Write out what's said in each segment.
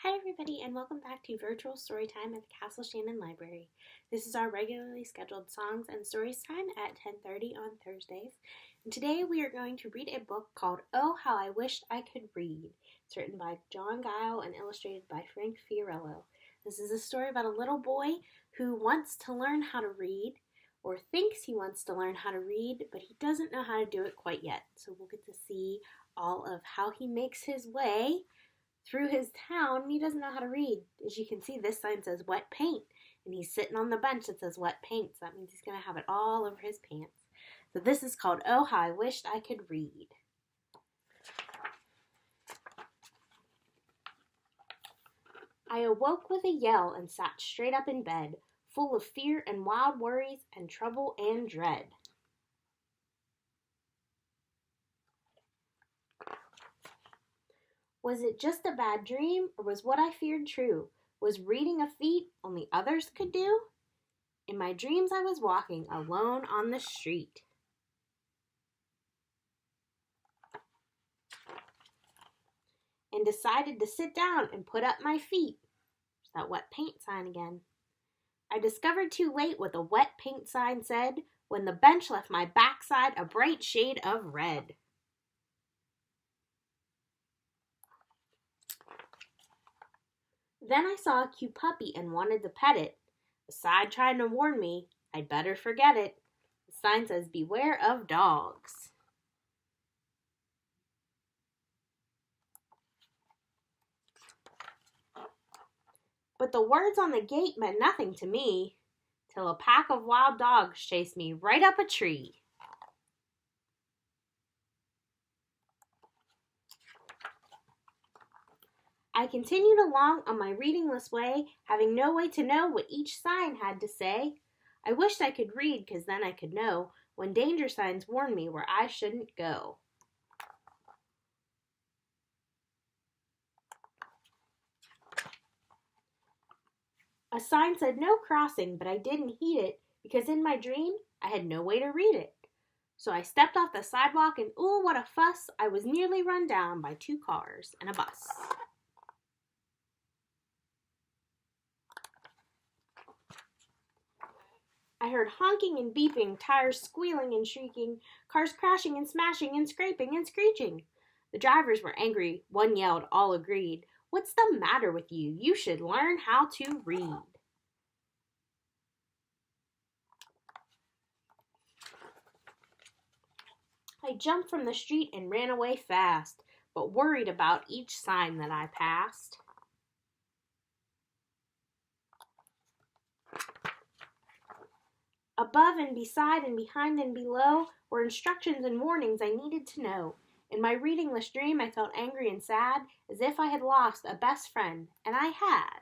Hi everybody and welcome back to Virtual Storytime at the Castle Shannon Library. This is our regularly scheduled songs and stories time at 10:30 on Thursdays. And today we are going to read a book called Oh How I Wished I Could Read. It's written by Gile and illustrated by Fiorello. This is a story about a little boy who wants to learn how to read, or thinks he wants to learn how to read, but he doesn't know how to do it quite yet. So we'll get to see all of how he makes his way through his town. He doesn't know how to read. As you can see, this sign says wet paint, and he's sitting on the bench that says wet paint, so that means he's going to have it all over his pants. So this is called Oh How I Wished I Could Read. I awoke with a yell and sat straight up in bed, full of fear and wild worries and trouble and dread. Was it just a bad dream, or was what I feared true? Was reading a feat only others could do? In my dreams I was walking alone on the street. And decided to sit down and put up my feet. There's that wet paint sign again. I discovered too late what the wet paint sign said, when the bench left my backside a bright shade of red. Then I saw a cute puppy and wanted to pet it. The sign tried to warn me I'd better forget it. The sign says, beware of dogs. But the words on the gate meant nothing to me, till a pack of wild dogs chased me right up a tree. I continued along on my readingless way, having no way to know what each sign had to say. I wished I could read, 'cause then I could know when danger signs warned me where I shouldn't go. A sign said no crossing, but I didn't heed it, because in my dream I had no way to read it. So I stepped off the sidewalk and ooh, what a fuss, I was nearly run down by 2 cars and a bus. I heard honking and beeping, tires squealing and shrieking, cars crashing and smashing and scraping and screeching. The drivers were angry. One yelled, all agreed. What's the matter with you? You should learn how to read. I jumped from the street and ran away fast, but worried about each sign that I passed. Above and beside and behind and below were instructions and warnings I needed to know. In my readingless dream I felt angry and sad, as if I had lost a best friend, and I had.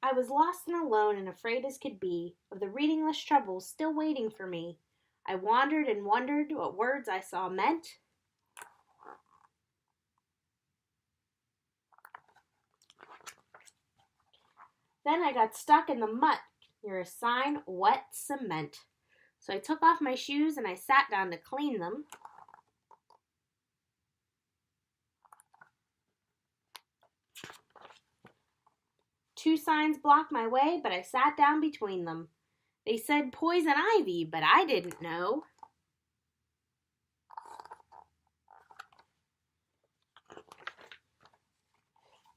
I was lost and alone and afraid as could be of the readingless troubles still waiting for me. I wandered and wondered what words I saw meant. Then I got stuck in the mud near a sign, wet cement. So I took off my shoes and I sat down to clean them. Two signs blocked my way, but I sat down between them. They said poison ivy, but I didn't know.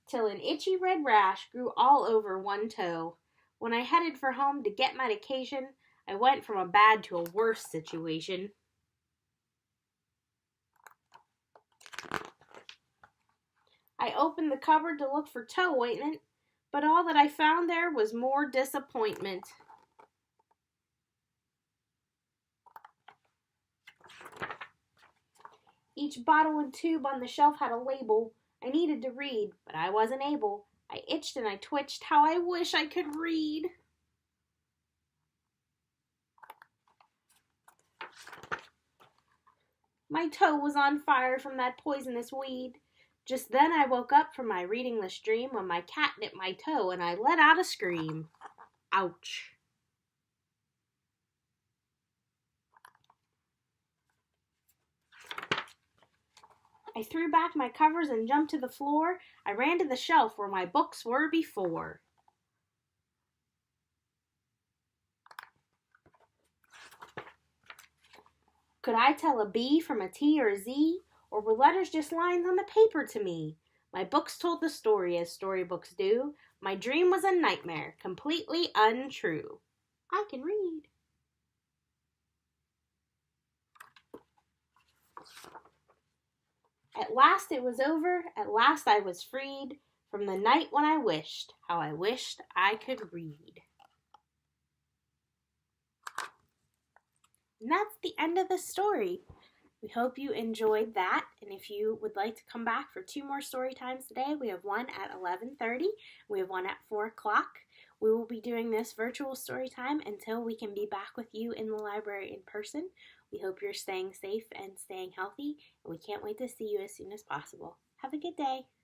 Till an itchy red rash grew all over one toe. When I headed for home to get medication, I went from a bad to a worse situation. I opened the cupboard to look for toe ointment, but all that I found there was more disappointment. Each bottle and tube on the shelf had a label. I needed to read, but I wasn't able. I itched and I twitched. How I wish I could read. My toe was on fire from that poisonous weed. Just then I woke up from my readingless dream when my cat nipped my toe and I let out a scream. Ouch. I threw back my covers and jumped to the floor. I ran to the shelf where my books were before. Could I tell a B from a T or a Z? Or were letters just lines on the paper to me? My books told the story as storybooks do. My dream was a nightmare, completely untrue. I can read. At last it was over. At last I was freed from the night when I wished, how I wished I could read. And that's the end of the story. We hope you enjoyed that, and if you would like to come back for 2 more story times today, we have one at 11:30, we have one at 4 o'clock. We will be doing this virtual story time until we can be back with you in the library in person. We hope you're staying safe and staying healthy, and we can't wait to see you as soon as possible. Have a good day.